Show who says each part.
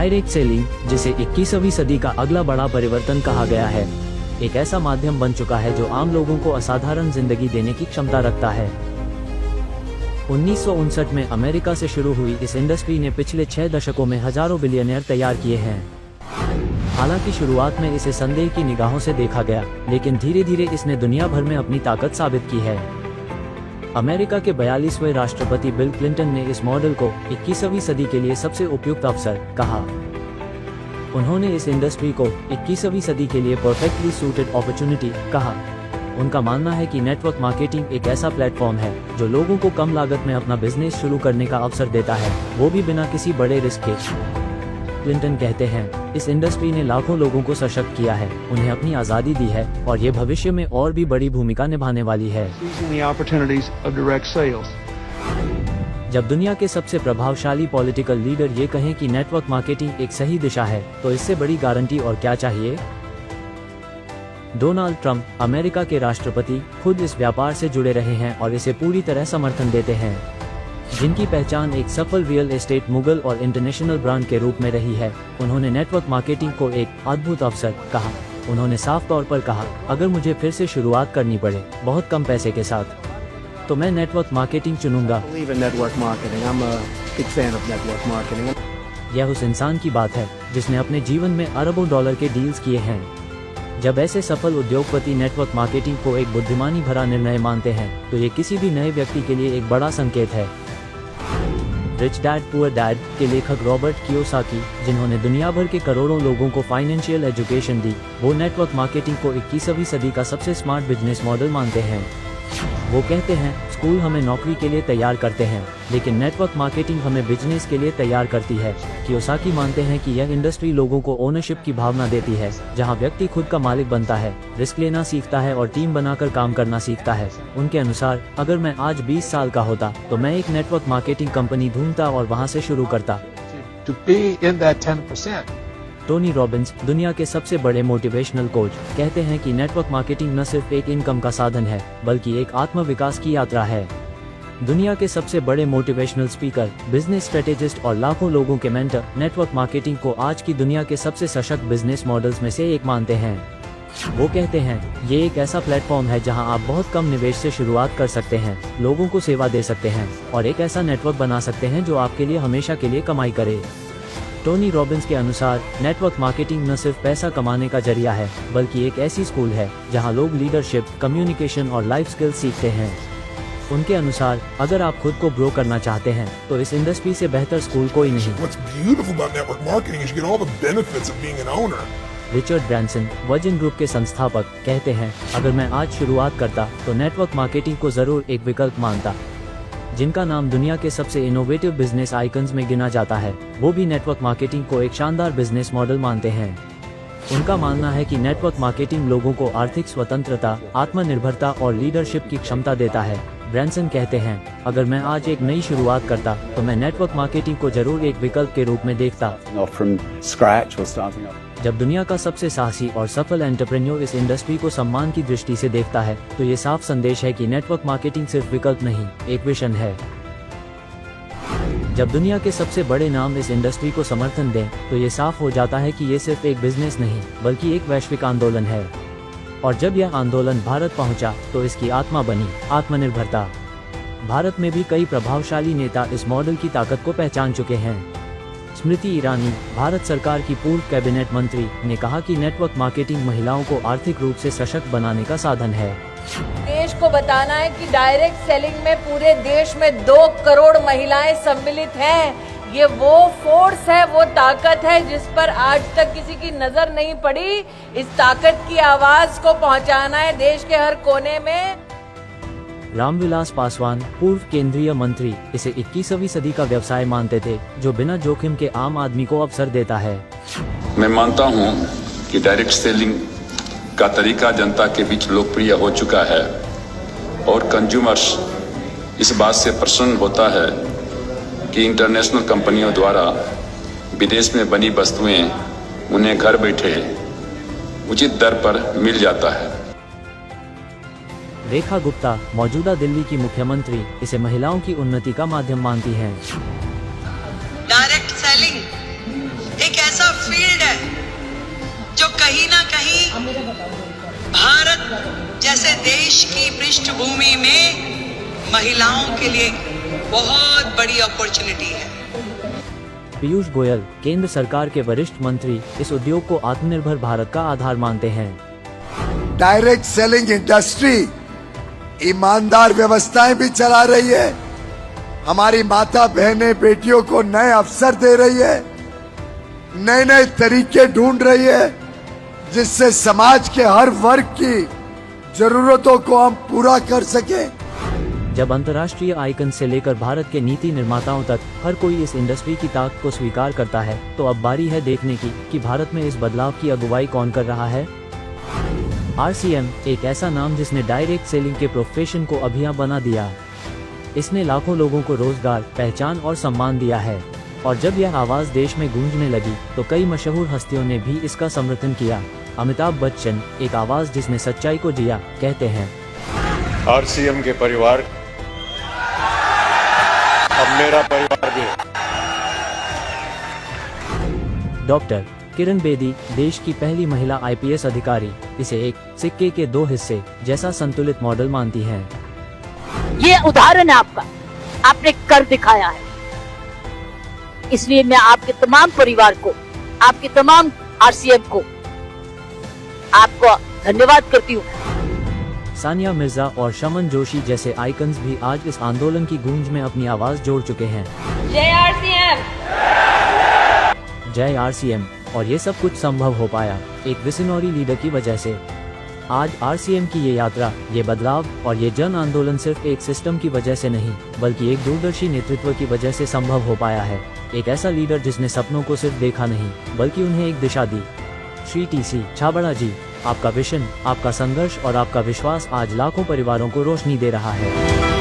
Speaker 1: Direct selling, जिसे 21वीं सदी का अगला बड़ा परिवर्तन कहा गया है, एक ऐसा माध्यम बन चुका है जो आम लोगों को असाधारण जिंदगी देने की क्षमता रखता है। 1959 में अमेरिका से शुरू हुई इस इंडस्ट्री ने पिछले 6 दशकों में हजारों बिलियनियर तैयार किए हैं। हालांकि शुरुआत में इसे संदेह की निगाहों से देखा गया, लेकिन धीरे धीरे इसने दुनिया भर में अपनी ताकत साबित की है। अमेरिका के 42वें राष्ट्रपति बिल क्लिंटन ने इस मॉडल को 21वीं सदी के लिए सबसे उपयुक्त अवसर कहा। उन्होंने इस इंडस्ट्री को 21वीं सदी के लिए परफेक्टली सूटेड अपॉर्चुनिटी कहा। उनका मानना है कि नेटवर्क मार्केटिंग एक ऐसा प्लेटफॉर्म है जो लोगों को कम लागत में अपना बिजनेस शुरू करने का अवसर देता है, वो भी बिना किसी बड़े रिस्क के। क्लिंटन कहते हैं, इस इंडस्ट्री ने लाखों लोगों को सशक्त किया है, उन्हें अपनी आज़ादी दी है और ये भविष्य में और भी बड़ी भूमिका निभाने वाली है। जब दुनिया के सबसे प्रभावशाली पॉलिटिकल लीडर ये कहें कि नेटवर्क मार्केटिंग एक सही दिशा है, तो इससे बड़ी गारंटी और क्या चाहिए। डोनाल्ड ट्रंप, अमेरिका के राष्ट्रपति, खुद इस व्यापार से जुड़े रहे हैं और इसे पूरी तरह समर्थन देते हैं। जिनकी पहचान एक सफल रियल एस्टेट मुगल और इंटरनेशनल ब्रांड के रूप में रही है, उन्होंने नेटवर्क मार्केटिंग को एक अद्भुत अवसर कहा। उन्होंने साफ तौर पर कहा, अगर मुझे फिर से शुरुआत करनी पड़े बहुत कम पैसे के साथ, तो मैं नेटवर्क मार्केटिंग चुनूंगा। यह उस इंसान की बात है जिसने अपने जीवन में अरबों डॉलर के डील्स किए हैं। जब ऐसे सफल उद्योगपति नेटवर्क मार्केटिंग को एक बुद्धिमानी भरा निर्णय मानते हैं, तो ये किसी भी नए व्यक्ति के लिए एक बड़ा संकेत है। रिच डैड पुअर डैड के लेखक रॉबर्ट कियोसाकी, जिन्होंने दुनिया भर के करोड़ों लोगों को फाइनेंशियल एजुकेशन दी, वो नेटवर्क मार्केटिंग को 21वीं सदी का सबसे स्मार्ट बिजनेस मॉडल मानते हैं। वो कहते हैं, स्कूल हमें नौकरी के लिए तैयार करते हैं, लेकिन नेटवर्क मार्केटिंग हमें बिजनेस के लिए तैयार करती है। कियोसाकी मानते हैं कि यह इंडस्ट्री लोगों को ओनरशिप की भावना देती है, जहां व्यक्ति खुद का मालिक बनता है, रिस्क लेना सीखता है और टीम बनाकर काम करना सीखता है। उनके अनुसार, अगर मैं आज 20 साल का होता तो मैं एक नेटवर्क मार्केटिंग कंपनी ढूंढता और वहां से शुरू करता। टोनी रॉबिन्स, दुनिया के सबसे बड़े मोटिवेशनल कोच, कहते हैं कि नेटवर्क मार्केटिंग न सिर्फ एक इनकम का साधन है, बल्कि एक आत्म विकास की यात्रा है। दुनिया के सबसे बड़े मोटिवेशनल स्पीकर, बिजनेस स्ट्रेटेजिस्ट और लाखों लोगों के मेंटर नेटवर्क मार्केटिंग को आज की दुनिया के सबसे सशक्त बिजनेस मॉडल्स में से एक मानते हैं। वो कहते हैं, ये एक ऐसा प्लेटफॉर्म है जहां आप बहुत कम निवेश से शुरुआत कर सकते हैं, लोगों को सेवा दे सकते हैं और एक ऐसा नेटवर्क बना सकते हैं जो आपके लिए हमेशा के लिए कमाई करे। टोनी रॉबिन्स के अनुसार, नेटवर्क मार्केटिंग न सिर्फ पैसा कमाने का जरिया है, बल्कि एक ऐसी स्कूल है जहां लोग लीडरशिप, कम्युनिकेशन और लाइफ स्किल्स सीखते हैं। उनके अनुसार, अगर आप खुद को ग्रो करना चाहते हैं, तो इस इंडस्ट्री से बेहतर स्कूल कोई नहीं। रिचर्ड ब्रांसन, वर्जिन ग्रुप के संस्थापक, कहते हैं, अगर मैं आज शुरुआत करता तो नेटवर्क मार्केटिंग को जरूर एक विकल्प मानता। जिनका नाम दुनिया के सबसे इनोवेटिव बिजनेस आइकन्स में गिना जाता है, वो भी नेटवर्क मार्केटिंग को एक शानदार बिजनेस मॉडल मानते हैं। उनका मानना है कि नेटवर्क मार्केटिंग लोगों को आर्थिक स्वतंत्रता, आत्मनिर्भरता और लीडरशिप की क्षमता देता है। ब्रांसन कहते हैं, अगर मैं आज एक नई शुरुआत करता तो मैं नेटवर्क मार्केटिंग को जरूर एक विकल्प के रूप में देखता। जब दुनिया का सबसे साहसी और सफल एंटरप्रेन्योर इस इंडस्ट्री को सम्मान की दृष्टि से देखता है, तो ये साफ संदेश है कि नेटवर्क मार्केटिंग सिर्फ विकल्प नहीं, एक विजन है। जब दुनिया के सबसे बड़े नाम इस इंडस्ट्री को समर्थन दें, तो ये साफ हो जाता है कि ये सिर्फ एक बिजनेस नहीं, बल्कि एक वैश्विक आंदोलन है। और जब यह आंदोलन भारत पहुंचा, तो इसकी आत्मा बनी आत्मनिर्भरता। भारत में भी कई प्रभावशाली नेता इस मॉडल की ताकत को पहचान चुके हैं। स्मृति ईरानी, भारत सरकार की पूर्व कैबिनेट मंत्री, ने कहा कि नेटवर्क मार्केटिंग महिलाओं को आर्थिक रूप से सशक्त बनाने का साधन है।
Speaker 2: देश को बताना है कि डायरेक्ट सेलिंग में पूरे देश में 2 करोड़ महिलाएं सम्मिलित हैं। ये वो फोर्स है, वो ताकत है जिस पर आज तक किसी की नजर नहीं पड़ी। इस ताकत की आवाज को पहुंचाना है देश के हर कोने में।
Speaker 1: रामविलास पासवान, पूर्व केंद्रीय मंत्री, इसे 21वीं सदी का व्यवसाय मानते थे, जो बिना जोखिम के आम आदमी को अवसर देता है।
Speaker 3: मैं मानता हूं कि डायरेक्ट सेलिंग का तरीका जनता के बीच लोकप्रिय हो चुका है और कंज्यूमर्स इस बात से प्रसन्न होता है कि इंटरनेशनल कंपनियों द्वारा विदेश में बनी वस्तुएं उन्हें घर बैठे उचित दर पर मिल जाता है।
Speaker 1: रेखा गुप्ता, मौजूदा दिल्ली की मुख्यमंत्री, इसे महिलाओं की उन्नति का माध्यम मानती हैं।
Speaker 4: डायरेक्ट सेलिंग एक कहीं ना कहीं भारत जैसे देश की पृष्ठभूमि में महिलाओं के लिए बहुत बड़ी अपॉर्चुनिटी है।
Speaker 1: पीयूष गोयल, केंद्र सरकार के वरिष्ठ मंत्री, इस उद्योग को आत्मनिर्भर भारत का आधार मानते हैं।
Speaker 5: डायरेक्ट सेलिंग इंडस्ट्री ईमानदार व्यवस्थाएं भी चला रही है, हमारी माता बहनें बेटियों को नए अवसर दे रही है, नए नए तरीके ढूंढ रही है, जिससे समाज के हर वर्ग की जरूरतों को हम पूरा कर सकें।
Speaker 1: जब अंतर्राष्ट्रीय आइकन से लेकर भारत के नीति निर्माताओं तक हर कोई इस इंडस्ट्री की ताकत को स्वीकार करता है, तो अब बारी है देखने की कि भारत में इस बदलाव की अगुवाई कौन कर रहा है। RCM एक ऐसा नाम जिसने डायरेक्ट सेलिंग के प्रोफेशन को अभियान बना दिया। इसने लाखों लोगों को रोजगार, पहचान और सम्मान दिया है। और जब यह आवाज देश में गूंजने लगी तो कई मशहूर हस्तियों ने भी इसका समर्थन किया। अमिताभ बच्चन, एक आवाज जिसने सच्चाई को जिया, कहते हैं,
Speaker 6: RCM के परिवार अब मेरा परिवार भी है।
Speaker 1: डॉक्टर किरण बेदी, देश की पहली महिला IPS अधिकारी, इसे एक सिक्के के दो हिस्से जैसा संतुलित मॉडल मानती हैं।
Speaker 7: ये उदाहरण है आपका, आपने कर दिखाया है। इसलिए मैं आपके तमाम परिवार को, आपके तमाम RCM को, आपको धन्यवाद करती हूँ।
Speaker 1: सानिया मिर्जा और शमन जोशी जैसे आइकन्स भी आज इस आंदोलन की गूंज में अपनी आवाज जोड़ चुके हैं।
Speaker 2: जय RCM!
Speaker 1: जय RCM! और ये सब कुछ संभव हो पाया एक विजनरी लीडर की वजह से। आज RCM की ये यात्रा, ये बदलाव और ये जन आंदोलन सिर्फ एक सिस्टम की वजह से नहीं, बल्कि एक दूरदर्शी नेतृत्व की वजह से संभव हो पाया है। एक ऐसा लीडर जिसने सपनों को सिर्फ देखा नहीं, बल्कि उन्हें एक दिशा दी। श्री TC छाबड़ा जी, आपका विजन, आपका संघर्ष और आपका विश्वास आज लाखों परिवारों को रोशनी दे रहा है।